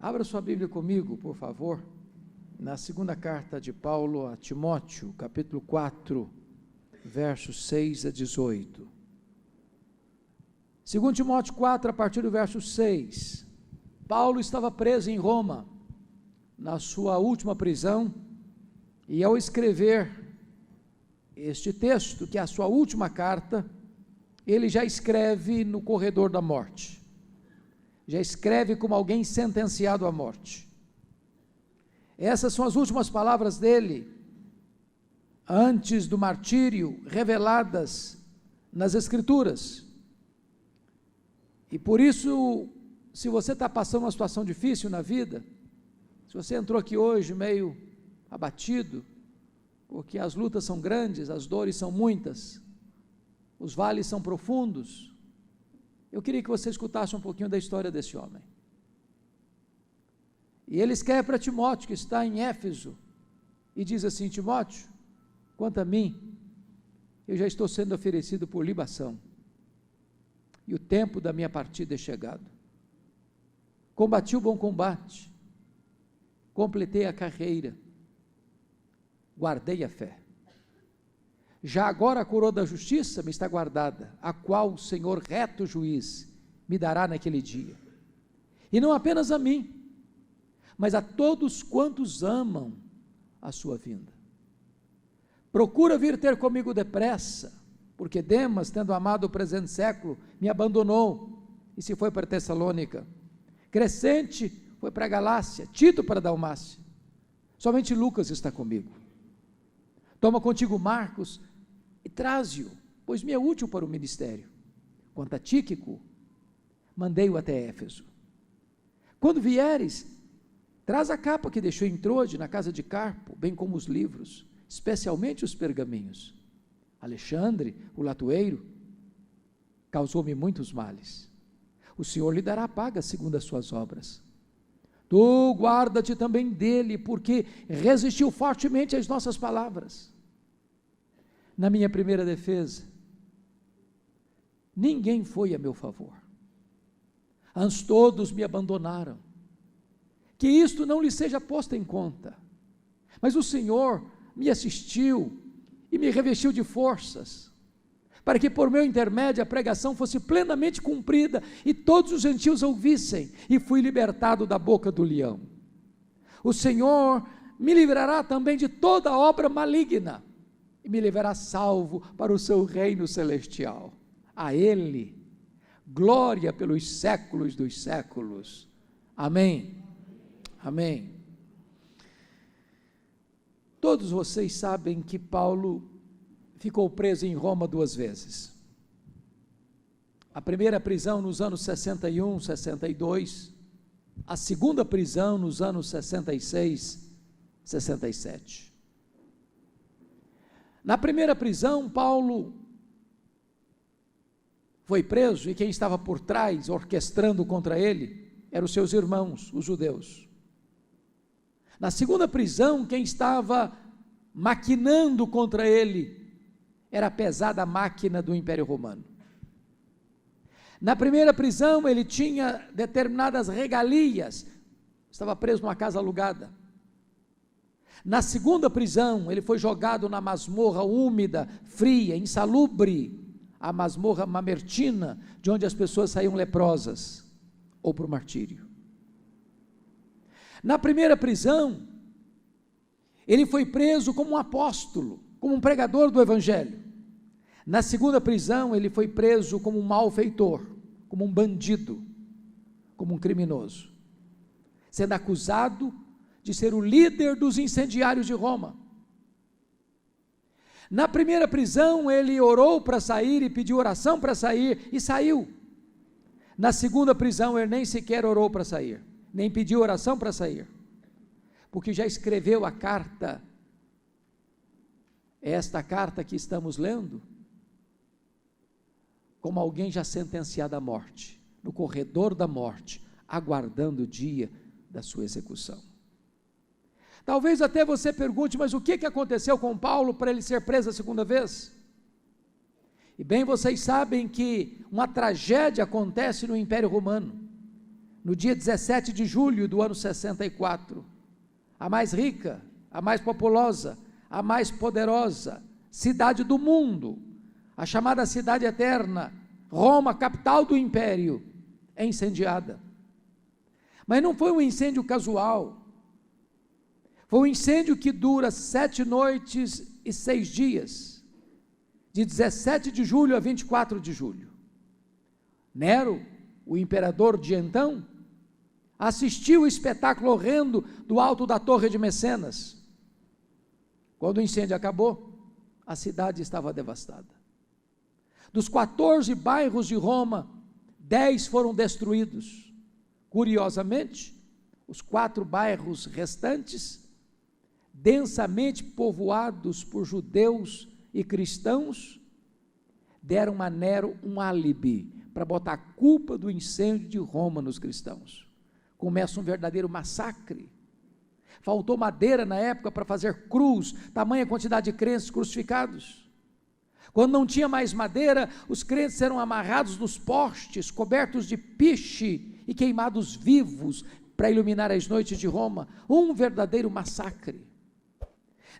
Abra sua Bíblia comigo, por favor, na segunda carta de Paulo a Timóteo, capítulo 4, versos 6 a 18. 2 Timóteo 4, a partir do verso 6. Paulo estava preso em Roma, na sua última prisão, e ao escrever este texto, que é a sua última carta, ele já escreve no corredor da morte. Já escreve como alguém sentenciado à morte. Essas são as últimas palavras dele, antes do martírio, reveladas nas Escrituras. E por isso, se você está passando uma situação difícil na vida, se você entrou aqui hoje meio abatido, porque as lutas são grandes, as dores são muitas, os vales são profundos, eu queria que você escutasse um pouquinho da história desse homem. E ele escreve para Timóteo, que está em Éfeso, e diz assim: Timóteo, quanto a mim, eu já estou sendo oferecido por libação, e o tempo da minha partida é chegado. Combati o bom combate, completei a carreira, guardei a fé. Já agora a coroa da justiça me está guardada, a qual o Senhor reto juiz me dará naquele dia. E não apenas a mim, mas a todos quantos amam a sua vinda. Procura vir ter comigo depressa, porque Demas, tendo amado o presente século, me abandonou e se foi para Tessalônica. Crescente foi para a Galácia, Tito para a Dalmácia. Somente Lucas está comigo. Toma contigo Marcos e traze-o, pois me é útil para o ministério. Quanto a Tíquico, mandei-o até Éfeso. Quando vieres, traz a capa que deixou em Trode, na casa de Carpo, bem como os livros, especialmente os pergaminhos. Alexandre, o latoeiro, causou-me muitos males. O Senhor lhe dará a paga segundo as suas obras. Tu guarda-te também dele, porque resistiu fortemente às nossas palavras. Na minha primeira defesa, ninguém foi a meu favor. Antes todos me abandonaram. Que isto não lhe seja posto em conta. Mas o Senhor me assistiu e me revestiu de forças, para que por meu intermédio a pregação fosse plenamente cumprida e todos os gentios ouvissem, e fui libertado da boca do leão. O Senhor me livrará também de toda obra maligna, e me levará salvo para o seu reino celestial. A Ele, glória pelos séculos dos séculos. Amém. Amém. Todos vocês sabem que Paulo ficou preso em Roma 2 vezes. A primeira prisão nos anos 61, 62, a segunda prisão nos anos 66, 67. Na primeira prisão, Paulo foi preso, e quem estava por trás, orquestrando contra ele, eram os seus irmãos, os judeus. Na segunda prisão, quem estava maquinando contra ele era a pesada máquina do Império Romano. Na primeira prisão, ele tinha determinadas regalias, estava preso numa casa alugada. Na segunda prisão, ele foi jogado na masmorra úmida, fria, insalubre, a masmorra mamertina, de onde as pessoas saíam leprosas, ou para o martírio. Na primeira prisão, ele foi preso como um apóstolo, como um pregador do Evangelho. Na segunda prisão, ele foi preso como um malfeitor, como um bandido, como um criminoso, sendo acusado de ser o líder dos incendiários de Roma. Na primeira prisão, ele orou para sair e pediu oração para sair, e saiu. Na segunda prisão, ele nem sequer orou para sair, nem pediu oração para sair, porque já escreveu a carta, esta carta que estamos lendo, como alguém já sentenciado à morte, no corredor da morte, aguardando o dia da sua execução. Talvez até você pergunte, mas o que aconteceu com Paulo para ele ser preso a segunda vez? E bem, vocês sabem que uma tragédia acontece no Império Romano. no dia 17 de julho do ano 64, a mais rica, a mais populosa, a mais poderosa cidade do mundo, a chamada cidade eterna, Roma, capital do império, é incendiada. Mas não foi um incêndio casual, foi um incêndio que dura 7 noites e 6 dias, de 17 de julho a 24 de julho. Nero, o imperador de então, assistiu o espetáculo horrendo do alto da Torre de Mecenas. Quando o incêndio acabou, a cidade estava devastada. Dos 14 bairros de Roma, 10 foram destruídos. Curiosamente, os 4 bairros restantes, densamente povoados por judeus e cristãos, deram a Nero um álibi para botar a culpa do incêndio de Roma nos cristãos. Começa um verdadeiro massacre. Faltou madeira na época para fazer cruz, tamanha quantidade de crentes crucificados. Quando não tinha mais madeira, os crentes eram amarrados nos postes, cobertos de piche e queimados vivos para iluminar as noites de Roma. Um verdadeiro massacre.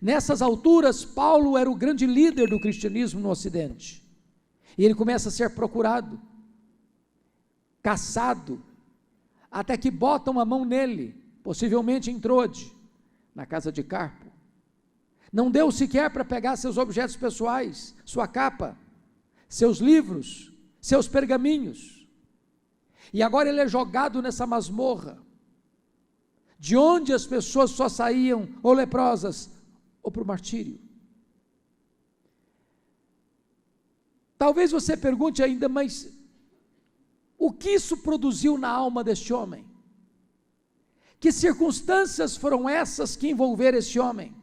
Nessas alturas, Paulo era o grande líder do cristianismo no Ocidente. E ele começa a ser procurado, caçado, até que botam a mão nele, possivelmente em Trode, na casa de Carpo. Não deu sequer para pegar seus objetos pessoais, sua capa, seus livros, seus pergaminhos. E agora ele é jogado nessa masmorra, de onde as pessoas só saíam ou leprosas ou para o martírio. Talvez você pergunte ainda, mas o que isso produziu na alma deste homem? Que circunstâncias foram essas que envolveram esse homem?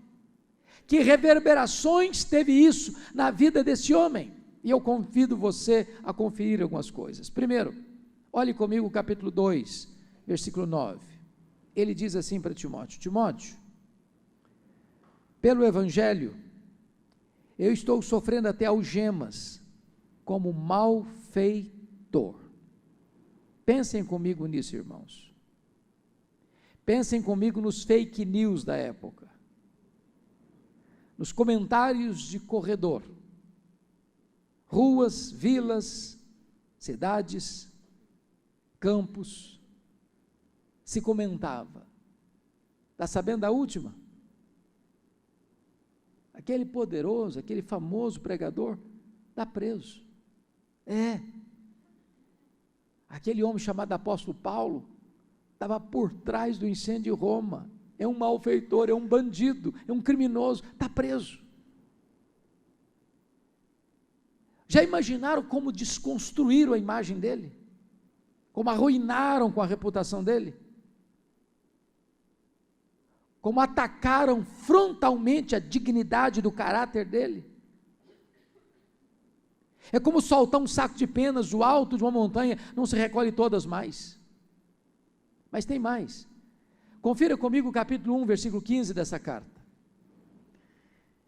Que reverberações teve isso na vida desse homem? E eu convido você a conferir algumas coisas. Primeiro, olhe comigo o capítulo 2, versículo 9. Ele diz assim para Timóteo: Timóteo, pelo Evangelho, eu estou sofrendo até algemas, como malfeitor. Pensem comigo nisso, irmãos. Pensem comigo nos fake news da época, nos comentários de corredor, ruas, vilas, cidades, campos, se comentava. Está sabendo da última? Aquele poderoso, aquele famoso pregador, está preso. Aquele homem chamado apóstolo Paulo, estava por trás do incêndio de Roma, é um malfeitor, é um bandido, é um criminoso, está preso. Já imaginaram como desconstruíram a imagem dele? Como arruinaram com a reputação dele? Como atacaram frontalmente a dignidade do caráter dele? É como soltar um saco de penas do alto de uma montanha, não se recolhe todas mais. Mas tem mais. Confira comigo o capítulo 1, versículo 15 dessa carta.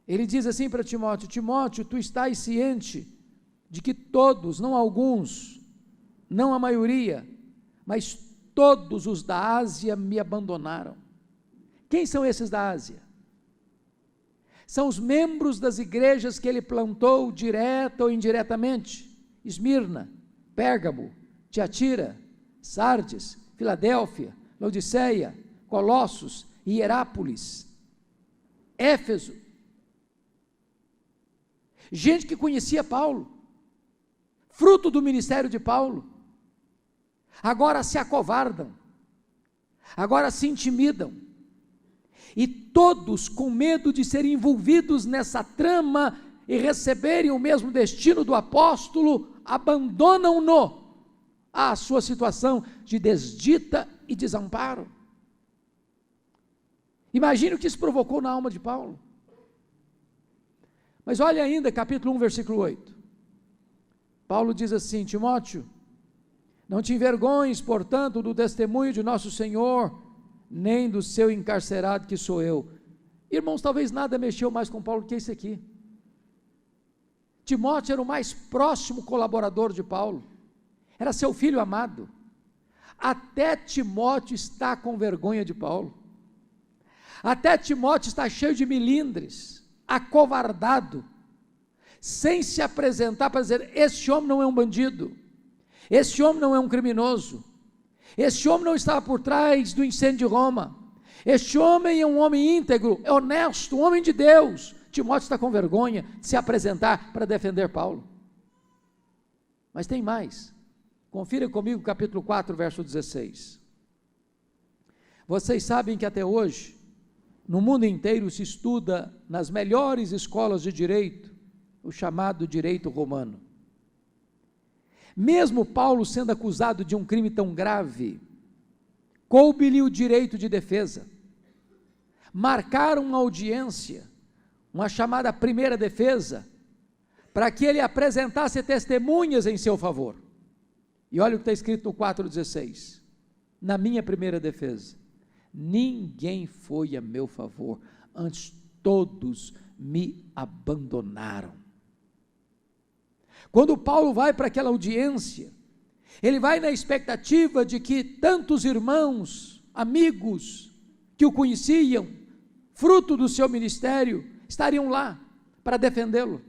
Ele diz assim para Timóteo: Timóteo, tu estás ciente de que todos, não alguns, não a maioria, mas todos os da Ásia me abandonaram. Quem são esses da Ásia? São os membros das igrejas que ele plantou, direta ou indiretamente: Esmirna, Pérgamo, Tiatira, Sardes, Filadélfia, Laodiceia, Colossos, Hierápolis, Éfeso. Gente que conhecia Paulo, fruto do ministério de Paulo, agora se acovardam, agora se intimidam, e todos com medo de serem envolvidos nessa trama e receberem o mesmo destino do apóstolo, abandonam-no à sua situação de desdita e desamparo. Imagine o que isso provocou na alma de Paulo. Mas olha ainda, capítulo 1, versículo 8. Paulo diz assim: Timóteo, não te envergonhes, portanto, do testemunho de nosso Senhor, nem do seu encarcerado que sou eu. Irmãos, talvez nada mexeu mais com Paulo que isso aqui. Timóteo era o mais próximo colaborador de Paulo, era seu filho amado. Até Timóteo está com vergonha de Paulo. Até Timóteo está cheio de milindres, acovardado, sem se apresentar para dizer: esse homem não é um bandido, esse homem não é um criminoso, esse homem não estava por trás do incêndio de Roma, este homem é um homem íntegro, é honesto, um homem de Deus. Timóteo está com vergonha de se apresentar para defender Paulo. Mas tem mais. Confira comigo o capítulo 4, verso 16. Vocês sabem que até hoje, no mundo inteiro se estuda nas melhores escolas de direito, o chamado direito romano. Mesmo Paulo sendo acusado de um crime tão grave, coube-lhe o direito de defesa. Marcaram uma audiência, uma chamada primeira defesa, para que ele apresentasse testemunhas em seu favor. E olha o que está escrito no 4,16, na minha primeira defesa: ninguém foi a meu favor, antes todos me abandonaram. Quando Paulo vai para aquela audiência, ele vai na expectativa de que tantos irmãos, amigos, que o conheciam, fruto do seu ministério, estariam lá para defendê-lo.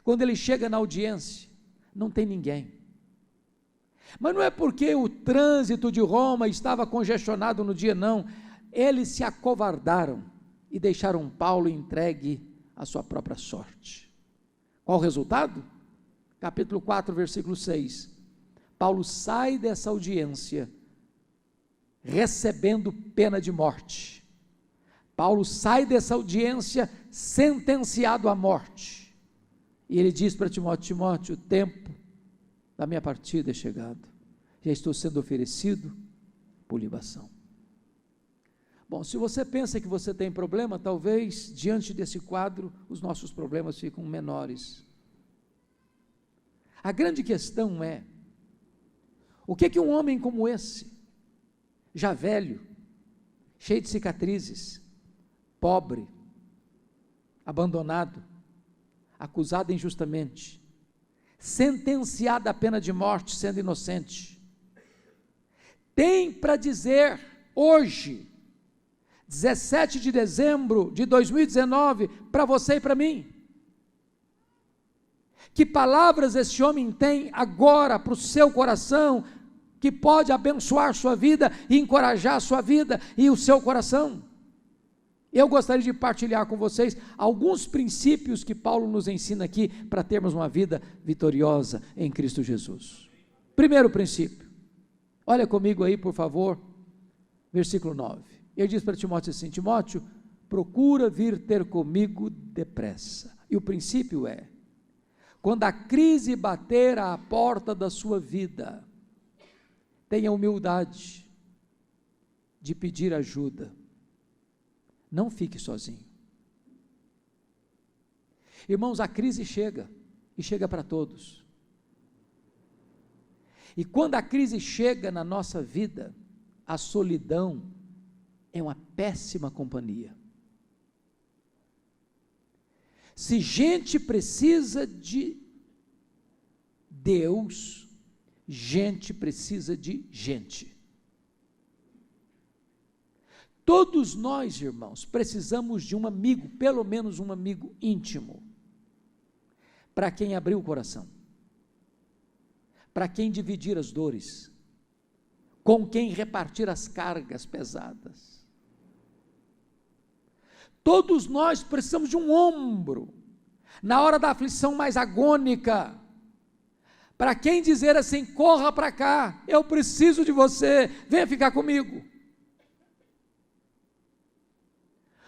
Quando ele chega na audiência, não tem ninguém. Mas não é porque o trânsito de Roma estava congestionado no dia, não. Eles se acovardaram e deixaram Paulo entregue à sua própria sorte. Qual o resultado? Capítulo 4, versículo 6. Paulo sai dessa audiência recebendo pena de morte. Paulo sai dessa audiência sentenciado à morte. E ele diz para Timóteo: Timóteo, o tempo da minha partida é chegado, já estou sendo oferecido por libação. Bom, se você pensa que você tem problema, talvez diante desse quadro os nossos problemas ficam menores. A grande questão é: o que um homem como esse, já velho, cheio de cicatrizes, pobre, abandonado, acusado injustamente, sentenciado à pena de morte sendo inocente, tem para dizer hoje, 17 de dezembro de 2019, para você e para mim? Que palavras esse homem tem agora para o seu coração, que pode abençoar sua vida e encorajar a sua vida e o seu coração? Eu gostaria de partilhar com vocês alguns princípios que Paulo nos ensina aqui para termos uma vida vitoriosa em Cristo Jesus. Primeiro princípio, olha comigo aí, por favor, versículo 9. Ele diz para Timóteo assim: Timóteo, procura vir ter comigo depressa. E o princípio é: quando a crise bater à porta da sua vida, tenha humildade de pedir ajuda. Não fique sozinho. Irmãos, a crise chega, e chega para todos. E quando a crise chega na nossa vida, a solidão é uma péssima companhia. Se gente precisa de Deus, gente precisa de gente. Todos nós, irmãos, precisamos de um amigo, pelo menos um amigo íntimo, para quem abrir o coração, para quem dividir as dores, com quem repartir as cargas pesadas. Todos nós precisamos de um ombro, na hora da aflição mais agônica, para quem dizer assim: corra para cá, eu preciso de você, venha ficar comigo.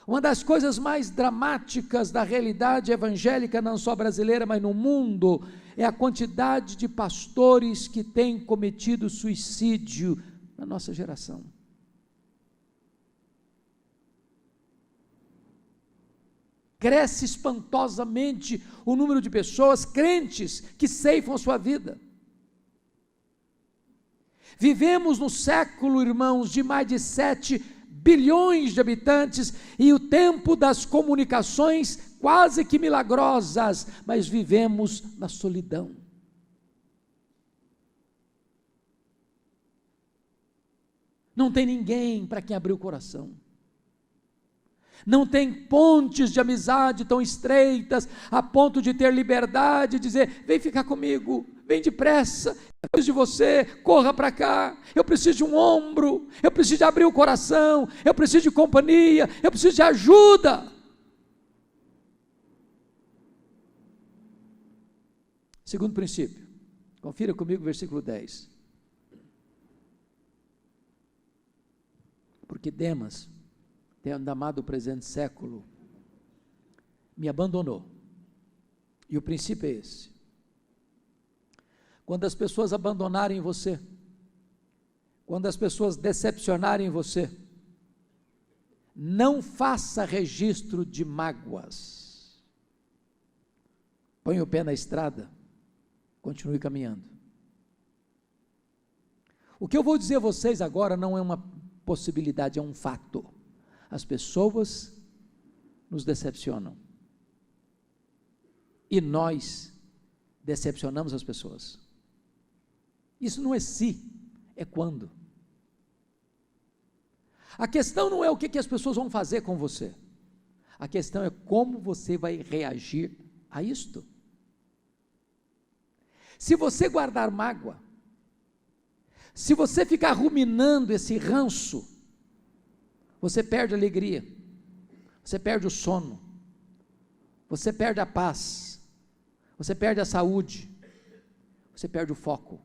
Uma das coisas mais dramáticas da realidade evangélica, não só brasileira, mas no mundo, é a quantidade de pastores que têm cometido suicídio na nossa geração. Cresce espantosamente o número de pessoas crentes que ceifam a sua vida. Vivemos no século, irmãos, de mais de 7 bilhões de habitantes, e o tempo das comunicações quase que milagrosas, mas vivemos na solidão. Não tem ninguém para quem abrir o coração. Não tem pontes de amizade tão estreitas, a ponto de ter liberdade de dizer, vem ficar comigo, vem depressa, eu preciso de você, corra para cá, eu preciso de um ombro, eu preciso de abrir o coração, eu preciso de companhia, eu preciso de ajuda. Segundo princípio, confira comigo o versículo 10. Porque Demas, tendo amado o presente século, me abandonou. E o princípio é esse: quando as pessoas abandonarem você, quando as pessoas decepcionarem você, não faça registro de mágoas. Põe o pé na estrada, continue caminhando. O que eu vou dizer a vocês agora não é uma possibilidade, é um fato. As pessoas nos decepcionam. E nós decepcionamos as pessoas. Isso não é se, é quando. A questão não é o que as pessoas vão fazer com você. A questão é como você vai reagir a isto. Se você guardar mágoa, se você ficar ruminando esse ranço, você perde a alegria, você perde o sono, você perde a paz, você perde a saúde, você perde o foco.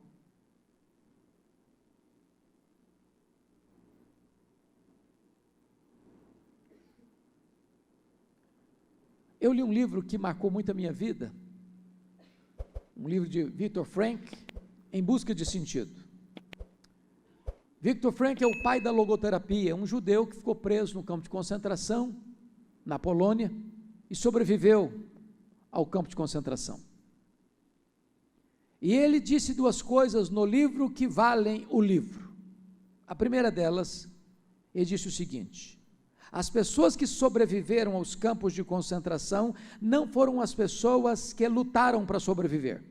Eu li um livro que marcou muito a minha vida, um livro de Viktor Frankl, Em Busca de Sentido. Viktor Frankl é o pai da logoterapia, um judeu que ficou preso no campo de concentração, na Polônia, e sobreviveu ao campo de concentração. E ele disse duas coisas no livro que valem o livro. A primeira delas, ele disse o seguinte: as pessoas que sobreviveram aos campos de concentração não foram as pessoas que lutaram para sobreviver,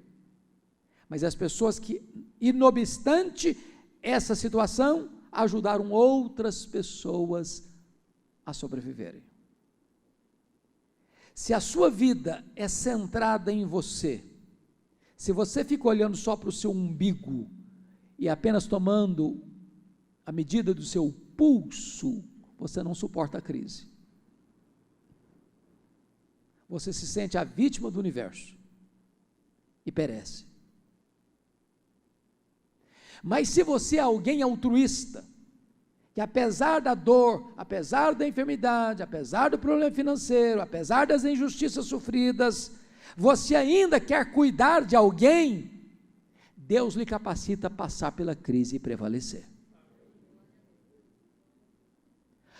mas as pessoas que, inobstante essa situação, ajudaram outras pessoas a sobreviverem. Se a sua vida é centrada em você, se você fica olhando só para o seu umbigo e apenas tomando a medida do seu pulso, você não suporta a crise. Você se sente a vítima do universo e perece. Mas se você é alguém altruísta, que apesar da dor, apesar da enfermidade, apesar do problema financeiro, apesar das injustiças sofridas, você ainda quer cuidar de alguém, Deus lhe capacita a passar pela crise e prevalecer.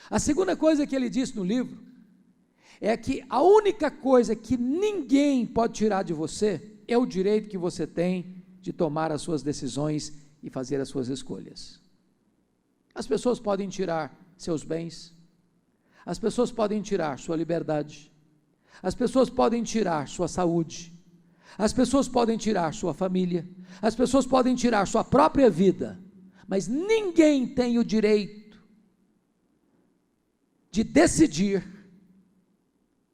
A segunda coisa que ele diz no livro, é que a única coisa que ninguém pode tirar de você, é o direito que você tem de tomar as suas decisões e fazer as suas escolhas. As pessoas podem tirar seus bens, as pessoas podem tirar sua liberdade, as pessoas podem tirar sua saúde, as pessoas podem tirar sua família, as pessoas podem tirar sua própria vida, mas ninguém tem o direito de decidir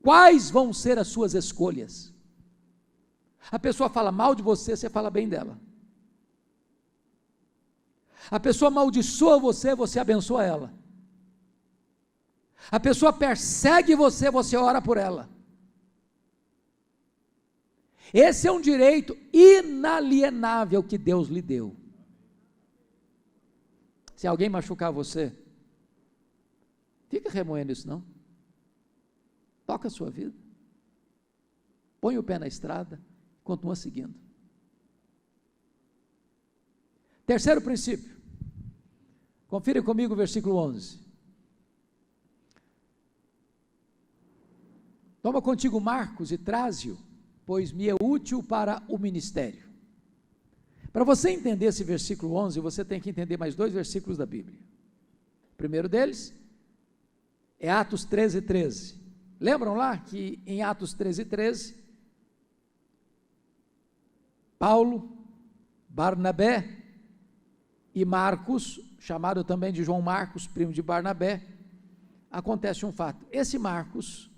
quais vão ser as suas escolhas. A pessoa fala mal de você, você fala bem dela. A pessoa amaldiçoa você, você abençoa ela. A pessoa persegue você, você ora por ela. Esse é um direito inalienável que Deus lhe deu. Se alguém machucar você, fica remoendo isso não. Toca a sua vida. Põe o pé na estrada, continua seguindo. Terceiro princípio. Confira comigo o versículo 11. Toma contigo Marcos e traze-o, pois me é útil para o ministério. Para você entender esse versículo 11, você tem que entender mais dois versículos da Bíblia. O primeiro deles é Atos 13:13. Lembram lá que em Atos 13:13, Paulo, Barnabé e Marcos, chamado também de João Marcos, primo de Barnabé, acontece um fato. Esse Marcos,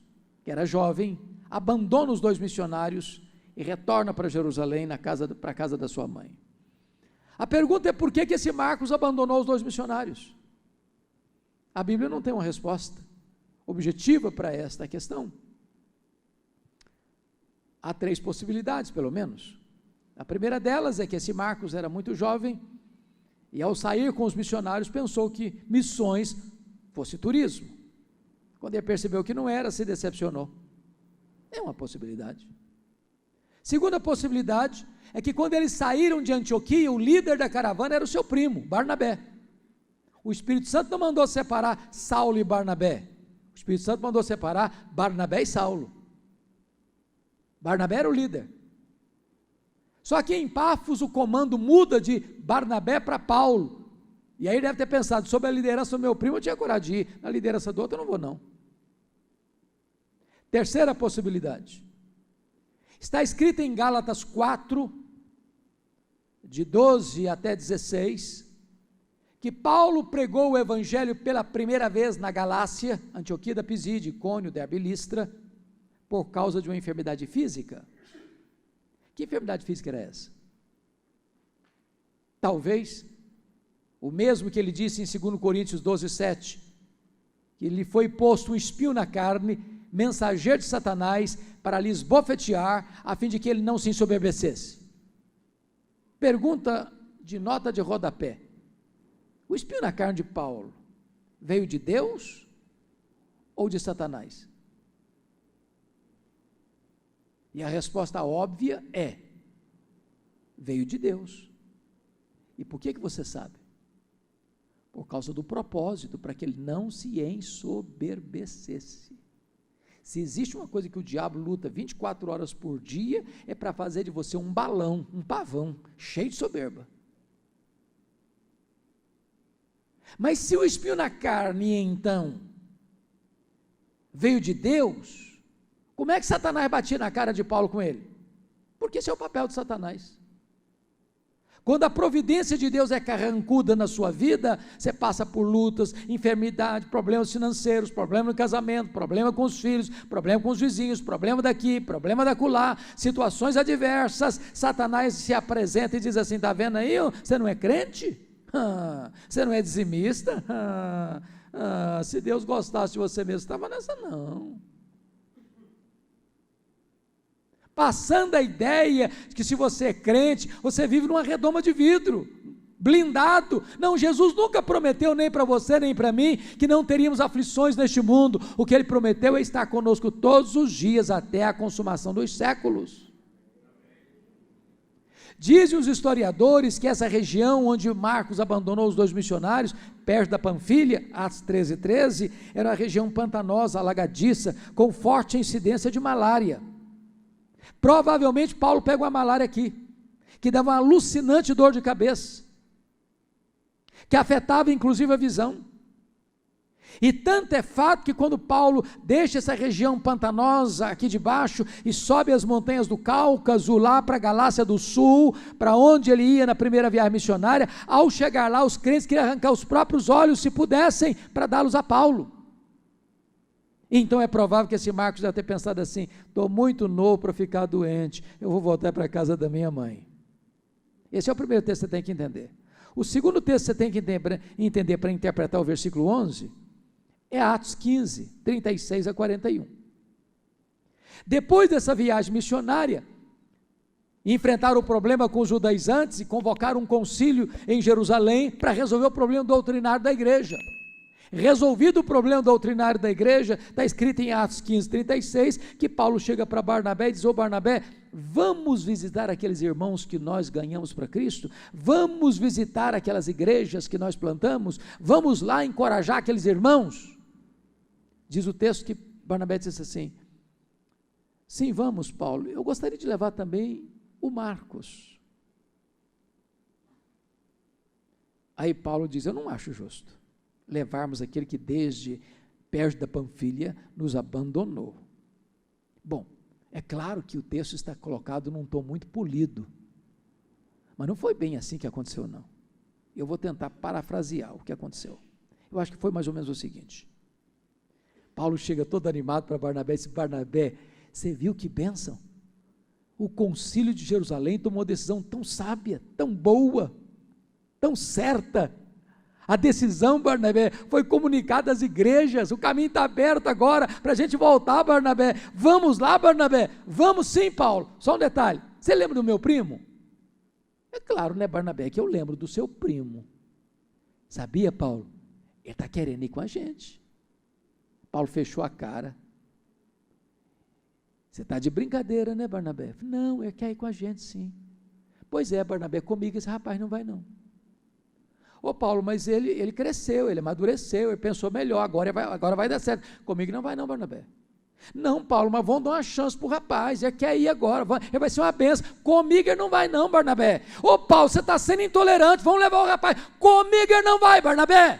que era jovem, abandona os 2 missionários e retorna para Jerusalém, para a casa da sua mãe. A pergunta é por que esse Marcos abandonou os 2 missionários? A Bíblia não tem uma resposta objetiva para esta questão. Há 3 possibilidades, pelo menos. A primeira delas é que esse Marcos era muito jovem e, ao sair com os missionários, pensou que missões fosse turismo. Quando ele percebeu que não era, se decepcionou. É uma possibilidade. Segunda possibilidade é que, quando eles saíram de Antioquia, o líder da caravana era o seu primo, Barnabé. O Espírito Santo não mandou separar Saulo e Barnabé. O Espírito Santo mandou separar Barnabé e Saulo. Barnabé era o líder. Só que em Pafos o comando muda de Barnabé para Paulo. E aí ele deve ter pensado, sob a liderança do meu primo eu tinha coragem de ir, na liderança do outro eu não vou não. Terceira possibilidade. Está escrito em Gálatas 4, de 12 até 16, que Paulo pregou o evangelho pela primeira vez na Galácia, Antioquia da Pisídia, Icônio, Derbe e Listra, por causa de uma enfermidade física. Que enfermidade física era essa? Talvez o mesmo que ele disse em 2 Coríntios 12, 7, que lhe foi posto um espinho na carne, mensageiro de Satanás, para lhe esbofetear, a fim de que ele não se ensoberbecesse. Pergunta de nota de rodapé: o espinho na carne de Paulo veio de Deus ou de Satanás? E a resposta óbvia é: veio de Deus. E por que você sabe? Por causa do propósito, para que ele não se ensoberbecesse. Se existe uma coisa que o diabo luta 24 horas por dia, é para fazer de você um balão, um pavão, cheio de soberba. Mas se o espinho na carne, então, veio de Deus, como é que Satanás batia na cara de Paulo com ele? Porque esse é o papel de Satanás. Quando a providência de Deus é carrancuda na sua vida, você passa por lutas, enfermidade, problemas financeiros, problema no casamento, problema com os filhos, problema com os vizinhos, problema daqui, problema dacolá, situações adversas. Satanás se apresenta e diz assim: está vendo aí, você não é crente? Você não é dizimista? Se Deus gostasse de você mesmo, estava nessa não. Passando a ideia de que, se você é crente, você vive numa redoma de vidro, blindado. Não, Jesus nunca prometeu, nem para você nem para mim, que não teríamos aflições neste mundo. O que ele prometeu é estar conosco todos os dias, até a consumação dos séculos. Dizem os historiadores que essa região onde Marcos abandonou os 2 missionários, perto da Panfilha, Atos 13:13, era uma região pantanosa, alagadiça, com forte incidência de malária. Provavelmente Paulo pegou a malária aqui, que dava uma alucinante dor de cabeça, que afetava inclusive a visão. E tanto é fato que, quando Paulo deixa essa região pantanosa aqui de baixo e sobe as montanhas do Cáucaso, lá para a Galácia do Sul, para onde ele ia na primeira viagem missionária, ao chegar lá, os crentes queriam arrancar os próprios olhos, se pudessem, para dá-los a Paulo. Então é provável que esse Marcos deve ter pensado assim: estou muito novo para ficar doente, eu vou voltar para a casa da minha mãe. Esse é o primeiro texto que você tem que entender. O segundo texto que você tem que entender para interpretar o versículo 11, é Atos 15, 36 a 41. Depois dessa viagem missionária, enfrentaram o problema com os judaizantes e convocaram um concílio em Jerusalém para resolver o problema doutrinário da igreja. Resolvido o problema doutrinário da igreja, está escrito em Atos 15, 36, que Paulo chega para Barnabé e diz: ô Barnabé, vamos visitar aqueles irmãos que nós ganhamos para Cristo, vamos visitar aquelas igrejas que nós plantamos, vamos lá encorajar aqueles irmãos. Diz o texto que Barnabé disse assim: sim, vamos, Paulo, eu gostaria de levar também o Marcos. Aí Paulo diz: eu não acho justo levarmos aquele que desde perto da Panfilha nos abandonou. Bom, é claro que o texto está colocado num tom muito polido, mas não foi bem assim que aconteceu não. Eu vou tentar parafrasear o que aconteceu. Eu acho que foi mais ou menos o seguinte: Paulo chega todo animado para Barnabé e diz: Barnabé, você viu que bênção? O concílio de Jerusalém tomou uma decisão tão sábia, tão boa, tão certa. A decisão, Barnabé, foi comunicada às igrejas. O caminho está aberto agora para a gente voltar, Barnabé. Vamos lá, Barnabé. Vamos sim, Paulo. Só um detalhe: você lembra do meu primo? É claro, né, Barnabé, que eu lembro do seu primo. Sabia, Paulo? Ele está querendo ir com a gente. Paulo fechou a cara. Você está de brincadeira, né, Barnabé? Não, ele quer ir com a gente, sim. Pois é, Barnabé, comigo esse rapaz não vai, não. Ô Paulo, mas ele cresceu, ele amadureceu, ele pensou melhor, agora vai dar certo. Comigo não vai, não, Barnabé. Não, Paulo, mas vamos dar uma chance para o rapaz, ele quer ir agora, ele vai ser uma benção. Comigo ele não vai, não, Barnabé. Ô Paulo, você está sendo intolerante, vamos levar o rapaz. Comigo ele não vai, Barnabé.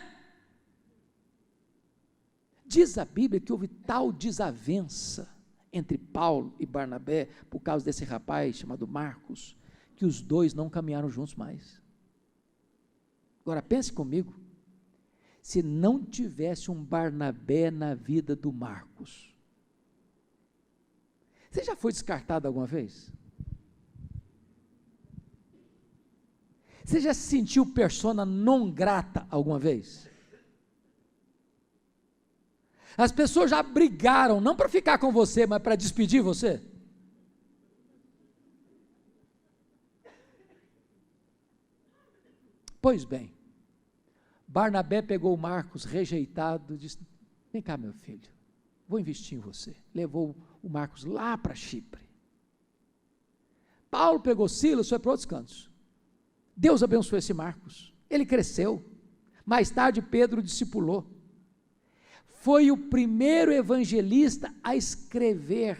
Diz a Bíblia que houve tal desavença entre Paulo e Barnabé, por causa desse rapaz chamado Marcos, que os dois não caminharam juntos mais. Agora pense comigo, se não tivesse um Barnabé na vida do Marcos, você já foi descartado alguma vez? Você já se sentiu persona non grata alguma vez? As pessoas já brigaram, não para ficar com você, mas para despedir você? Pois bem, Barnabé pegou Marcos rejeitado, disse: vem cá, meu filho, vou investir em você. Levou o Marcos lá para Chipre. Paulo pegou Silas, foi para outros cantos. Deus abençoou esse Marcos, ele cresceu. Mais tarde Pedro o discipulou. Foi o primeiro evangelista a escrever.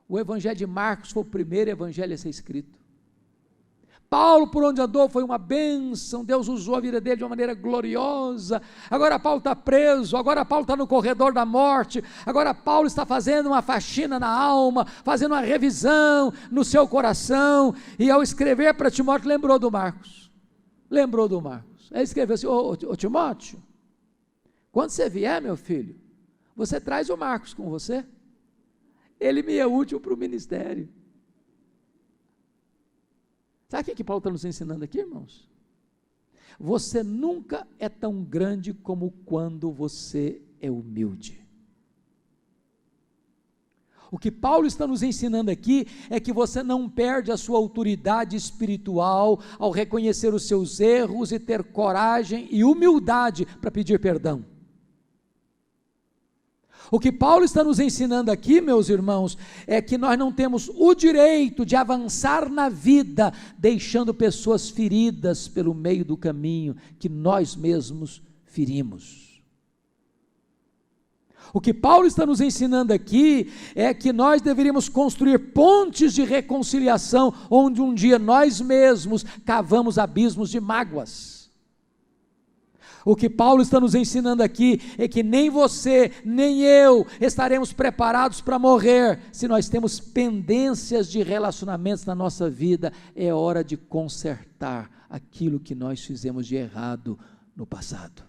O evangelho de Marcos foi o primeiro evangelho a ser escrito. Paulo, por onde andou, foi uma bênção. Deus usou a vida dele de uma maneira gloriosa. Agora Paulo está preso, agora Paulo está no corredor da morte, agora Paulo está fazendo uma faxina na alma, fazendo uma revisão no seu coração, e ao escrever para Timóteo, lembrou do Marcos. Ele escreveu assim: ô Timóteo, quando você vier, meu filho, você traz o Marcos com você, ele me é útil para o ministério. Sabe o que Paulo está nos ensinando aqui, irmãos? Você nunca é tão grande como quando você é humilde. O que Paulo está nos ensinando aqui é que você não perde a sua autoridade espiritual ao reconhecer os seus erros e ter coragem e humildade para pedir perdão. O que Paulo está nos ensinando aqui, meus irmãos, é que nós não temos o direito de avançar na vida, deixando pessoas feridas pelo meio do caminho, que nós mesmos ferimos. O que Paulo está nos ensinando aqui é que nós deveríamos construir pontes de reconciliação, onde um dia nós mesmos cavamos abismos de mágoas. O que Paulo está nos ensinando aqui é que nem você, nem eu estaremos preparados para morrer, se nós temos pendências de relacionamentos na nossa vida. É hora de consertar aquilo que nós fizemos de errado no passado.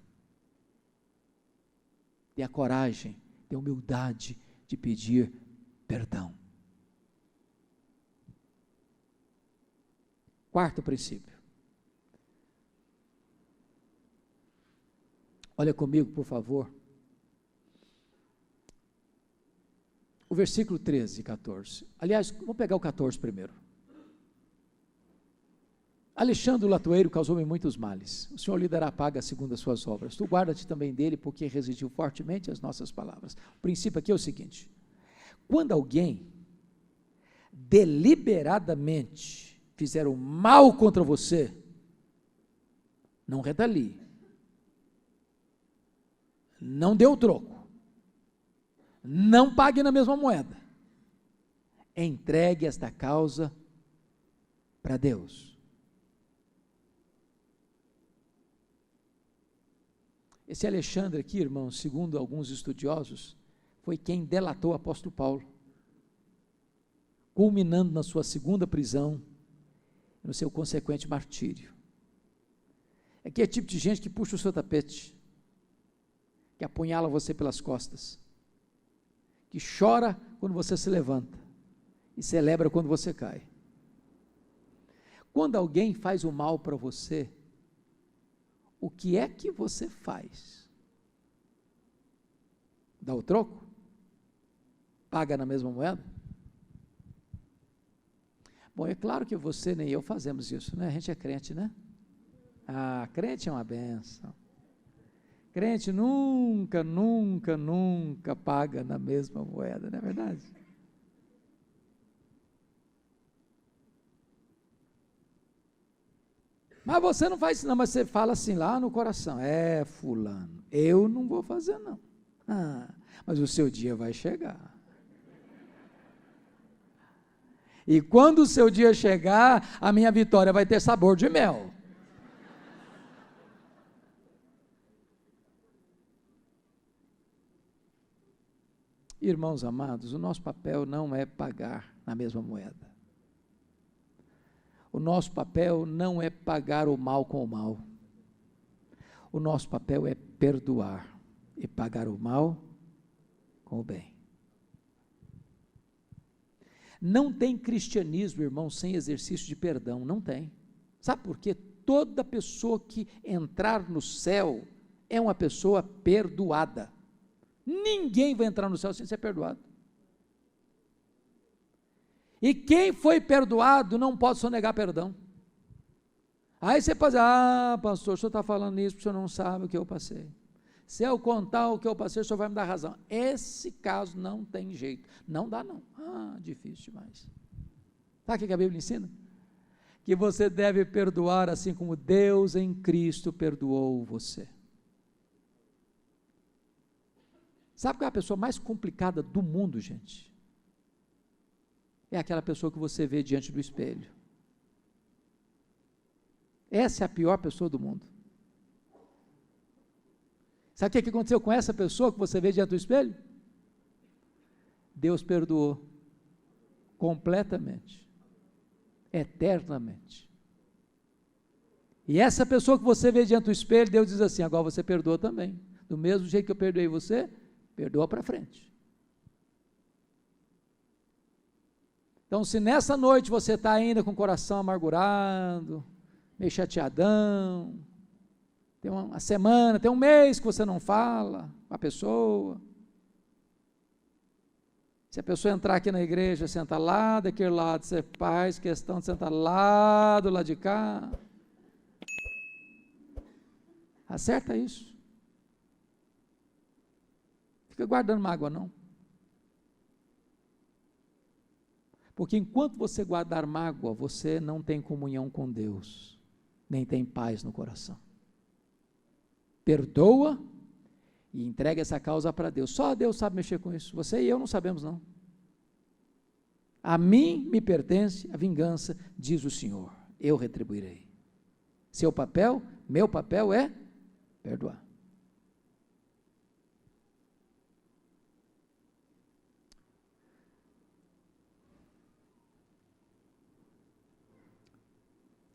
Ter a coragem, ter a humildade de pedir perdão. Quarto princípio. Olha comigo, por favor. O versículo 13 e 14. Aliás, vamos pegar o 14 primeiro. Alexandre o latoeiro causou-me muitos males. O Senhor lhe dará paga segundo as suas obras. Tu guarda-te também dele, porque resistiu fortemente às nossas palavras. O princípio aqui é o seguinte: quando alguém deliberadamente fizer o mal contra você, não redalie. Não dê o troco, não pague na mesma moeda, entregue esta causa para Deus. Esse Alexandre aqui, irmão, segundo alguns estudiosos, foi quem delatou o apóstolo Paulo, culminando na sua segunda prisão, no seu consequente martírio. É aquele tipo de gente que puxa o seu tapete, que apunhala você pelas costas, que chora quando você se levanta e celebra quando você cai. Quando alguém faz o mal para você, o que é que você faz? Dá o troco? Paga na mesma moeda? Bom, é claro que você nem eu fazemos isso, né? A gente é crente, né? Ah, crente é uma benção. Crente nunca, nunca, nunca paga na mesma moeda, não é verdade? Mas você não faz isso não, mas você fala assim lá no coração, fulano, eu não vou fazer não. Mas o seu dia vai chegar. E quando o seu dia chegar, a minha vitória vai ter sabor de mel. Irmãos amados, o nosso papel não é pagar na mesma moeda. O nosso papel não é pagar o mal com o mal. O nosso papel é perdoar e pagar o mal com o bem. Não tem cristianismo, irmão, sem exercício de perdão, não tem. Sabe por quê? Toda pessoa que entrar no céu é uma pessoa perdoada. Ninguém vai entrar no céu sem ser perdoado. E quem foi perdoado não pode sonegar perdão. Aí você pode dizer, pastor, o senhor está falando isso porque o senhor não sabe o que eu passei. Se eu contar o que eu passei, o senhor vai me dar razão. Esse caso não tem jeito. Não dá não. Difícil demais. Sabe o que a Bíblia ensina? Que você deve perdoar assim como Deus em Cristo perdoou você. Sabe qual é a pessoa mais complicada do mundo, gente? É aquela pessoa que você vê diante do espelho. Essa é a pior pessoa do mundo. Sabe o que aconteceu com essa pessoa que você vê diante do espelho? Deus perdoou completamente, eternamente. E essa pessoa que você vê diante do espelho, Deus diz assim, agora você perdoa também. Do mesmo jeito que eu perdoei você, perdoa para frente. Então, se nessa noite você está ainda com o coração amargurado, meio chateadão, tem uma semana, tem um mês que você não fala com a pessoa, se a pessoa entrar aqui na igreja, senta lá daquele lado, você faz questão de sentar lá do lado de cá, acerta isso, fica guardando mágoa não, porque enquanto você guardar mágoa, você não tem comunhão com Deus, nem tem paz no coração. Perdoa e entrega essa causa para Deus. Só Deus sabe mexer com isso. Você e eu não sabemos não. A mim me pertence a vingança, diz o Senhor. Eu retribuirei. Seu papel, meu papel é perdoar.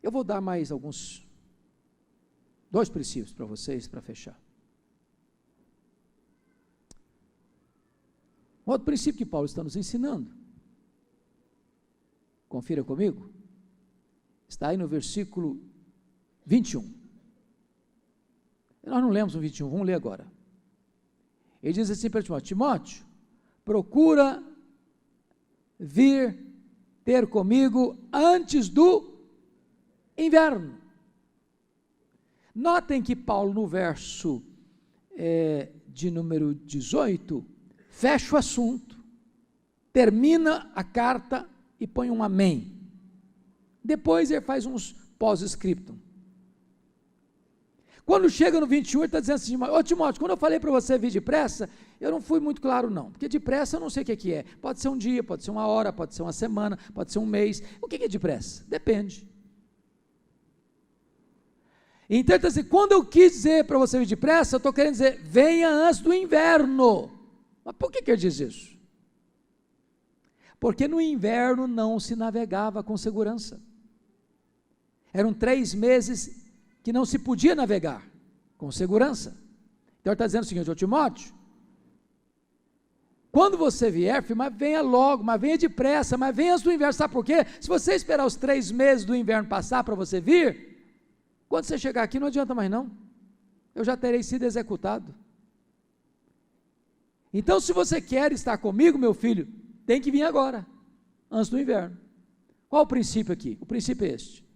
Eu vou dar mais dois princípios para vocês, para fechar. Um outro princípio que Paulo está nos ensinando, confira comigo, está aí no versículo 21. Nós não lemos o 21, vamos ler agora. Ele diz assim para Timóteo, Timóteo, procura vir ter comigo antes do inverno. Notem que Paulo no verso de número 18, fecha o assunto, termina a carta e põe um amém. Depois ele faz uns pós-scriptum. Quando chega no 21, ele está dizendo assim, ô Timóteo, quando eu falei para você vir depressa, eu não fui muito claro não, porque depressa eu não sei o que é, pode ser um dia, pode ser uma hora, pode ser uma semana, pode ser um mês, o que é depressa? Depende. Então, assim, quando eu quis dizer para você vir depressa, eu estou querendo dizer, venha antes do inverno. Mas por que ele diz isso? Porque no inverno não se navegava com segurança. Eram 3 meses que não se podia navegar com segurança. Então ele está dizendo o seguinte: ô Timóteo, quando você vier, filho, mas venha logo, mas venha depressa, mas venha antes do inverno. Sabe por quê? Se você esperar os 3 meses do inverno passar para você vir, quando você chegar aqui não adianta mais não, eu já terei sido executado. Então, se você quer estar comigo, meu filho, tem que vir agora, antes do inverno. Qual o princípio aqui? O princípio é este: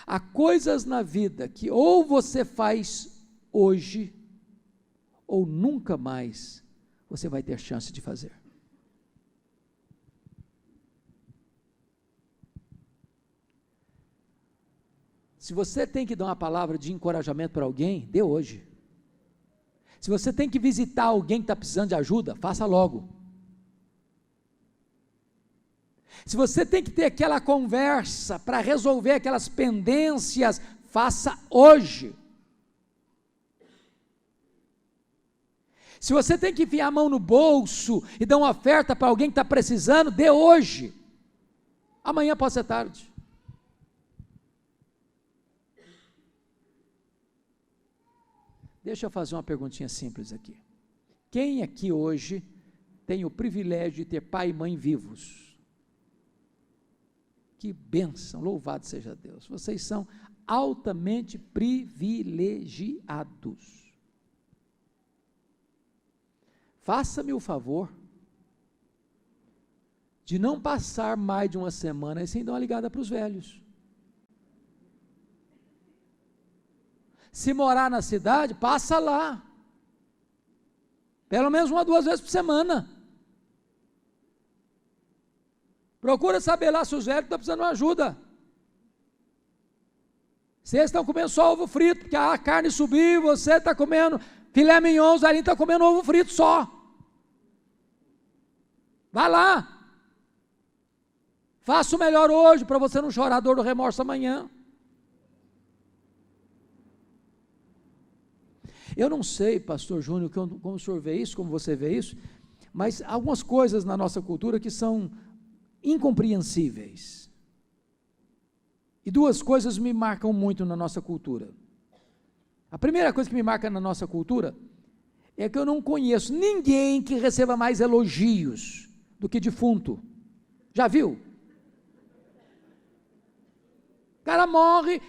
há coisas na vida que ou você faz hoje, ou nunca mais você vai ter chance de fazer. Se você tem que dar uma palavra de encorajamento para alguém, dê hoje. Se você tem que visitar alguém que está precisando de ajuda, faça logo. Se você tem que ter aquela conversa para resolver aquelas pendências, faça hoje. Se você tem que enfiar a mão no bolso e dar uma oferta para alguém que está precisando, dê hoje. Amanhã pode ser tarde. Deixa eu fazer uma perguntinha simples aqui. Quem aqui hoje tem o privilégio de ter pai e mãe vivos? Que bênção, louvado seja Deus. Vocês são altamente privilegiados. Faça-me o favor de não passar mais de uma semana sem dar uma ligada para os velhos. Se morar na cidade, passa lá. Pelo menos 1 ou 2 vezes por semana. Procura saber lá se os velhos estão precisando de ajuda. Vocês estão comendo só ovo frito, porque a carne subiu, você está comendo filé mignon, os velhinhos estão comendo ovo frito só. Vai lá. Faça o melhor hoje, para você não chorar a dor do remorso amanhã. Eu não sei, pastor Júnior, como o senhor vê isso, como você vê isso, mas algumas coisas na nossa cultura que são incompreensíveis. E 2 coisas me marcam muito na nossa cultura. A primeira coisa que me marca na nossa cultura é que eu não conheço ninguém que receba mais elogios do que defunto. Já viu? O cara morre,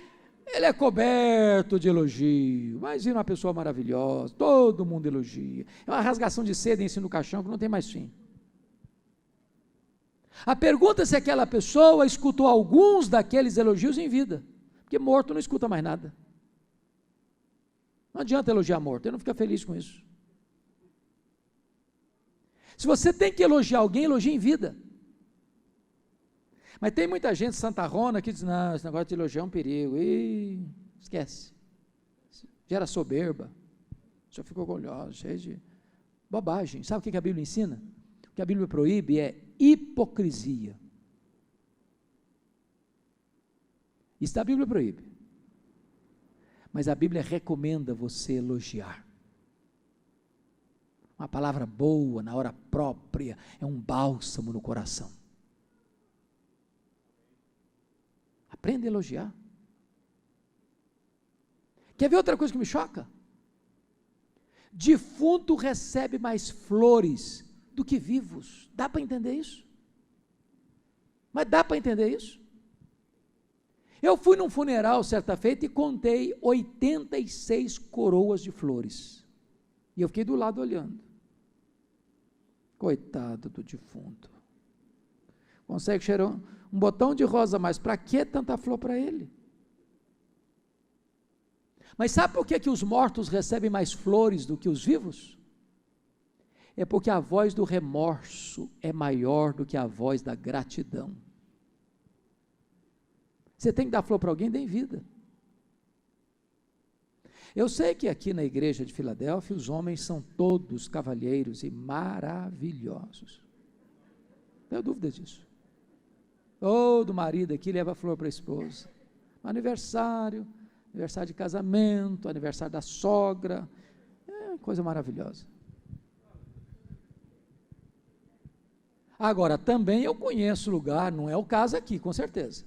ele é coberto de elogio, imagina uma pessoa maravilhosa, todo mundo elogia, é uma rasgação de seda em cima do caixão que não tem mais fim. A pergunta é se aquela pessoa escutou alguns daqueles elogios em vida, porque morto não escuta mais nada. Não adianta elogiar morto, ele não fica feliz com isso. Se você tem que elogiar alguém, elogie em vida. Mas tem muita gente santarrona que diz: não, esse negócio de elogiar é um perigo. Ih, esquece. Gera soberba. Só fica orgulhoso, cheio de bobagem. Sabe o que a Bíblia ensina? O que a Bíblia proíbe é hipocrisia. Isso a Bíblia proíbe. Mas a Bíblia recomenda você elogiar. Uma palavra boa, na hora própria, é um bálsamo no coração. Aprenda a elogiar. Quer ver outra coisa que me choca? Defunto recebe mais flores do que vivos. Dá para entender isso? Mas dá para entender isso? Eu fui num funeral certa feita e contei 86 coroas de flores. E eu fiquei do lado olhando. Coitado do defunto. Consegue cheirar um botão de rosa a mais. Para que tanta flor para ele? Mas sabe por que os mortos recebem mais flores do que os vivos? É porque a voz do remorso é maior do que a voz da gratidão. Você tem que dar flor para alguém, dê em vida. Eu sei que aqui na igreja de Filadélfia os homens são todos cavalheiros e maravilhosos. Não tenho dúvida disso. Todo marido aqui leva flor para a esposa. Aniversário de casamento, aniversário da sogra, é coisa maravilhosa. Agora, também eu conheço lugar, não é o caso aqui, com certeza,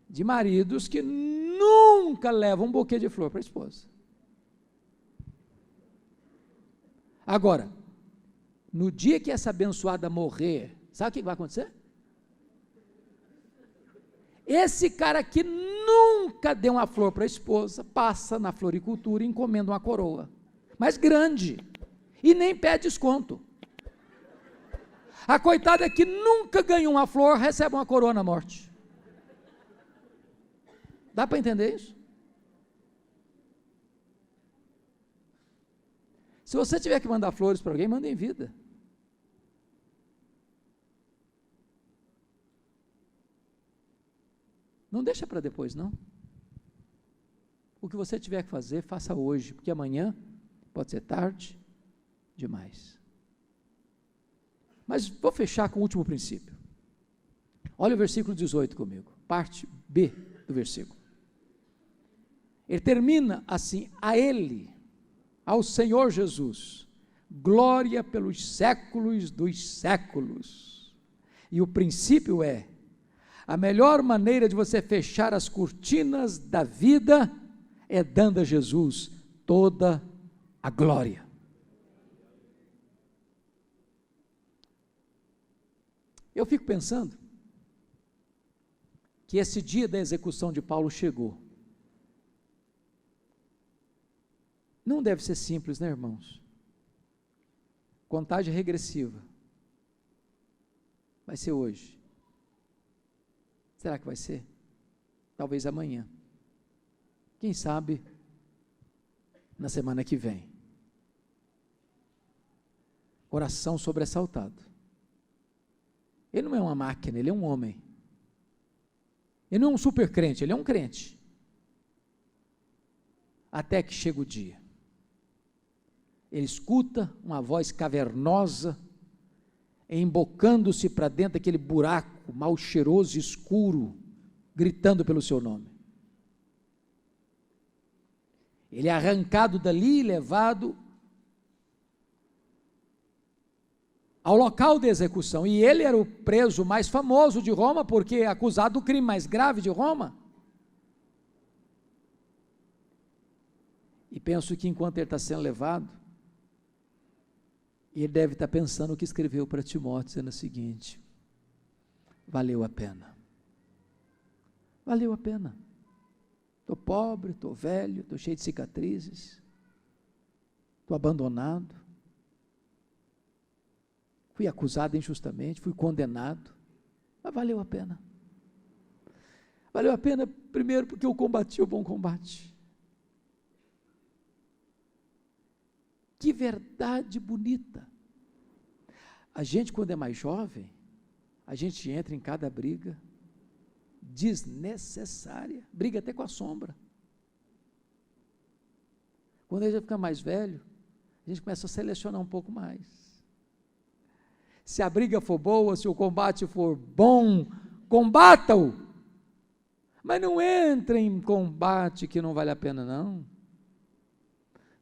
de maridos que nunca nunca leva um buquê de flor para a esposa. Agora, no dia que essa abençoada morrer, sabe o que vai acontecer? Esse cara que nunca deu uma flor para a esposa, passa na floricultura e encomenda uma coroa, mas grande, e nem pede desconto. A coitada que nunca ganhou uma flor, recebe uma coroa na morte. Dá para entender isso? Se você tiver que mandar flores para alguém, manda em vida. Não deixa para depois, não. O que você tiver que fazer, faça hoje, porque amanhã pode ser tarde demais. Mas vou fechar com o último princípio. Olha o versículo 18 comigo, parte B do versículo. Ele termina assim: a Ele, ao Senhor Jesus, glória pelos séculos dos séculos. E o princípio é: a melhor maneira de você fechar as cortinas da vida é dando a Jesus toda a glória. Eu fico pensando que esse dia da execução de Paulo chegou. Não deve ser simples, né, irmãos? Contagem regressiva. Vai ser hoje. Será que vai ser? Talvez amanhã. Quem sabe na semana que vem. Coração sobressaltado. Ele não é uma máquina, ele é um homem. Ele não é um super crente, ele é um crente. Até que chega o dia. Ele escuta uma voz cavernosa, embocando-se para dentro daquele buraco mal cheiroso e escuro, gritando pelo seu nome. Ele é arrancado dali e levado ao local de execução, e ele era o preso mais famoso de Roma, porque é acusado do crime mais grave de Roma. E penso que enquanto ele está sendo levado, ele deve estar pensando o que escreveu para Timóteo, dizendo o seguinte: valeu a pena. Valeu a pena. Estou pobre, estou velho, estou cheio de cicatrizes, estou abandonado, fui acusado injustamente, fui condenado, mas valeu a pena. Valeu a pena, primeiro, porque eu combati o bom combate. Que verdade bonita. A gente, quando é mais jovem, a gente entra em cada briga desnecessária, briga até com a sombra. Quando a gente fica mais velho, a gente começa a selecionar um pouco mais. Se a briga for boa, se o combate for bom, combata-o, mas não entre em combate que não vale a pena, não.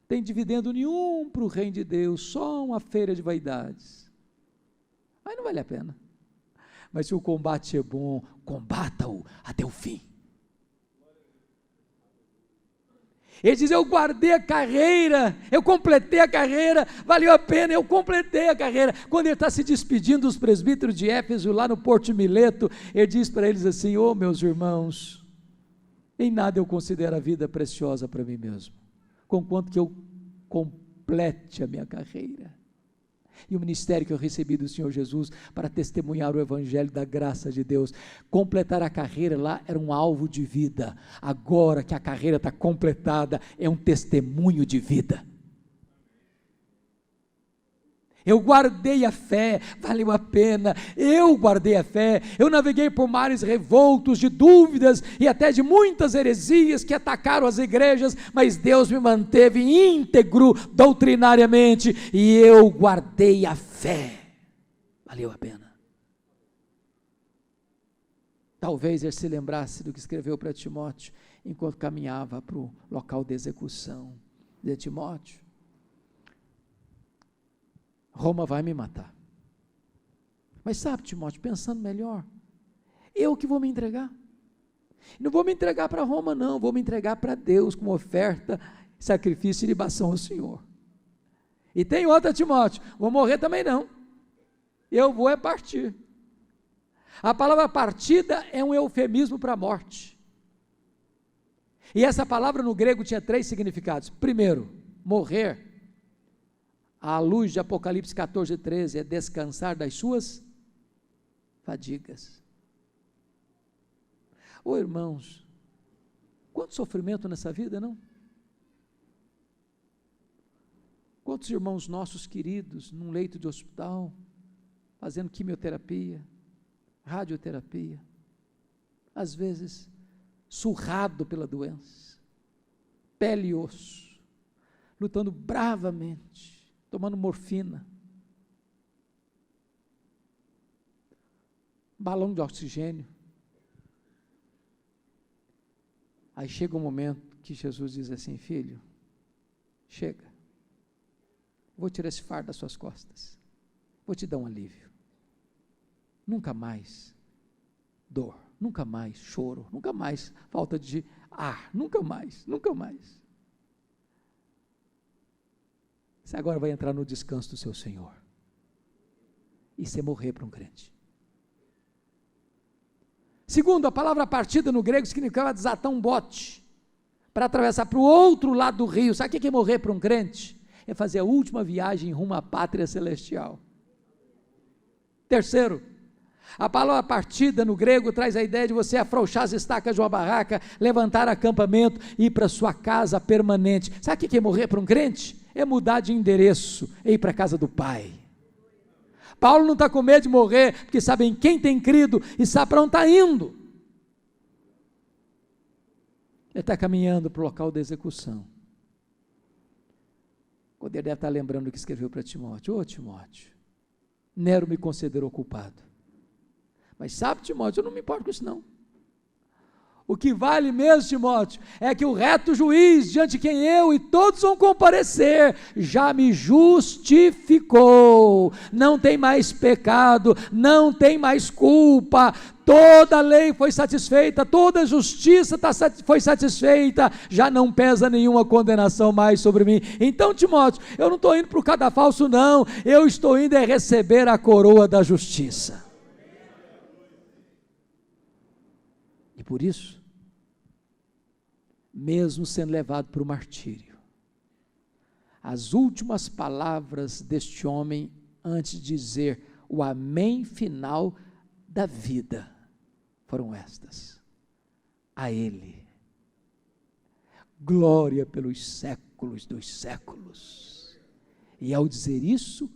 Tem dividendo nenhum para o reino de Deus, só uma feira de vaidades, aí não vale a pena. Mas se o combate é bom, combata-o até o fim. Ele diz: eu guardei a carreira, eu completei a carreira, valeu a pena, eu completei a carreira. Quando ele está se despedindo dos presbíteros de Éfeso, lá no Porto de Mileto, ele diz para eles assim: ô meus irmãos, em nada eu considero a vida preciosa para mim mesmo, conquanto que eu complete a minha carreira, e o ministério que eu recebi do Senhor Jesus, para testemunhar o evangelho da graça de Deus. Completar a carreira lá era um alvo de vida, agora que a carreira está completada, é um testemunho de vida. Eu guardei a fé, valeu a pena, eu guardei a fé, eu naveguei por mares revoltos de dúvidas e até de muitas heresias que atacaram as igrejas, mas Deus me manteve íntegro doutrinariamente e eu guardei a fé, valeu a pena. Talvez ele se lembrasse do que escreveu para Timóteo, enquanto caminhava para o local de execução, de Timóteo: Roma vai me matar, mas sabe, Timóteo, pensando melhor, eu que vou me entregar, Não vou me entregar para Roma, não, vou me entregar para Deus como oferta, sacrifício e libação ao Senhor. E tem outra, Timóteo, vou morrer também não, eu vou é partir. A palavra partida é um eufemismo para a morte, e essa palavra no grego tinha 3 significados. Primeiro, morrer, à luz de Apocalipse 14:13, é descansar das suas fadigas. Ô irmãos, quanto sofrimento nessa vida, não? Quantos irmãos nossos queridos num leito de hospital, fazendo quimioterapia, radioterapia, às vezes surrado pela doença, pele e osso, lutando bravamente, tomando morfina, balão de oxigênio. Aí chega um momento que Jesus diz assim: filho, chega, vou tirar esse fardo das suas costas, vou te dar um alívio, nunca mais dor, nunca mais choro, nunca mais falta de ar, nunca mais, nunca mais. Você agora vai entrar no descanso do seu Senhor, e você morrer para um crente. Segundo, a palavra partida no grego significava desatar um bote, para atravessar para o outro lado do rio. Sabe o que é morrer para um crente? É fazer a última viagem rumo à pátria celestial. Terceiro, a palavra partida no grego traz a ideia de você afrouxar as estacas de uma barraca, levantar acampamento e ir para sua casa permanente. Sabe o que é morrer para um crente? É mudar de endereço, é ir para a casa do Pai. Paulo não está com medo de morrer, porque sabe em quem tem crido e sabe para onde está indo. Ele está caminhando para o local da execução. Quando ele deve estar lembrando o que escreveu para Timóteo: ô Timóteo, Nero me considerou culpado, mas sabe, Timóteo, eu não me importo com isso não. O que vale mesmo, Timóteo, é que o reto juiz, diante de quem eu e todos vão comparecer, já me justificou, não tem mais pecado, não tem mais culpa, toda a lei foi satisfeita, toda a justiça foi satisfeita, já não pesa nenhuma condenação mais sobre mim. Então, Timóteo, eu não estou indo para o cadafalso não, eu estou indo receber a coroa da justiça. E por isso, mesmo sendo levado para o martírio, as últimas palavras deste homem, antes de dizer o amém final da vida, foram estas: a Ele, glória pelos séculos dos séculos. E ao dizer isso,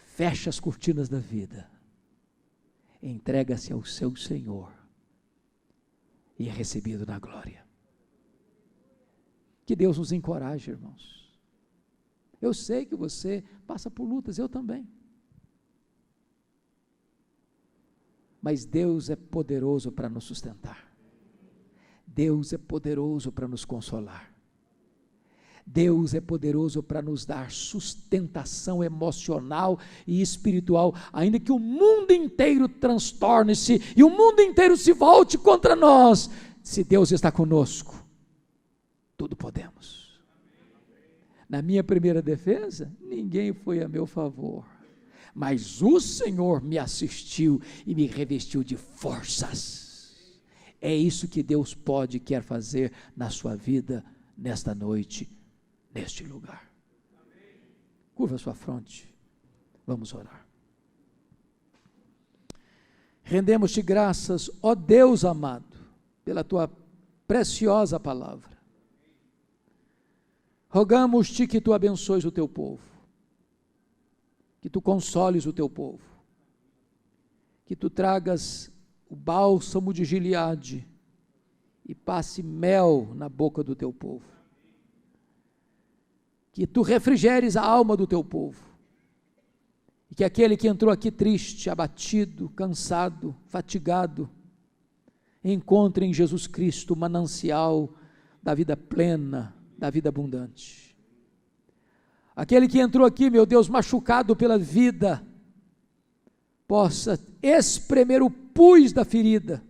fecha as cortinas da vida, entrega-se ao seu Senhor e é recebido na glória. Que Deus nos encoraje, irmãos. Eu sei que você passa por lutas, eu também. Mas Deus é poderoso para nos sustentar. Deus é poderoso para nos consolar. Deus é poderoso para nos dar sustentação emocional e espiritual, ainda que o mundo inteiro transtorne-se e o mundo inteiro se volte contra nós. Se Deus está conosco, tudo podemos. Na minha primeira defesa, ninguém foi a meu favor, mas o Senhor me assistiu e me revestiu de forças. É isso que Deus pode e quer fazer na sua vida, nesta noite, neste lugar. Curva sua fronte, vamos orar. Rendemos-te graças, ó Deus amado, pela tua preciosa palavra. Rogamos-te que tu abençoes o teu povo, que tu consoles o teu povo, que tu tragas o bálsamo de Gileade e passe mel na boca do teu povo, que tu refrigeres a alma do teu povo, e que aquele que entrou aqui triste, abatido, cansado, fatigado, encontre em Jesus Cristo o manancial da vida plena, da vida abundante. Aquele que entrou aqui, meu Deus, machucado pela vida, possa espremer o pus da ferida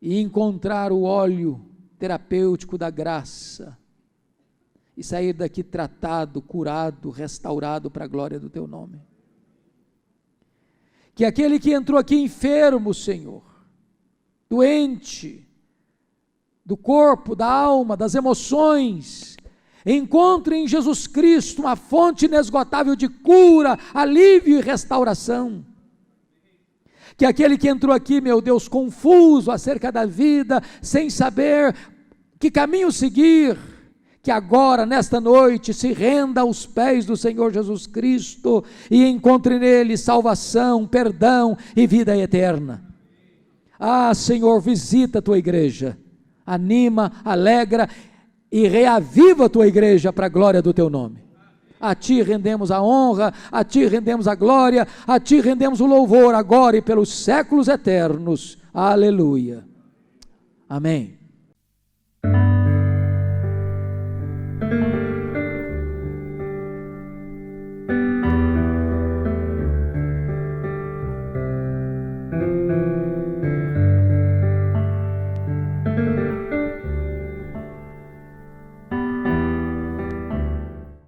e encontrar o óleo terapêutico da graça, e sair daqui tratado, curado, restaurado para a glória do teu nome. Que aquele que entrou aqui enfermo, Senhor, doente, do corpo, da alma, das emoções, encontre em Jesus Cristo uma fonte inesgotável de cura, alívio e restauração. Que aquele que entrou aqui, meu Deus, confuso acerca da vida, sem saber que caminho seguir, que agora, nesta noite, se renda aos pés do Senhor Jesus Cristo e encontre nele salvação, perdão e vida eterna. Ah, Senhor, visita a tua igreja, anima, alegra e reaviva a tua igreja para a glória do teu nome. A ti rendemos a honra, a ti rendemos a glória, a ti rendemos o louvor agora e pelos séculos eternos. Aleluia. Amém.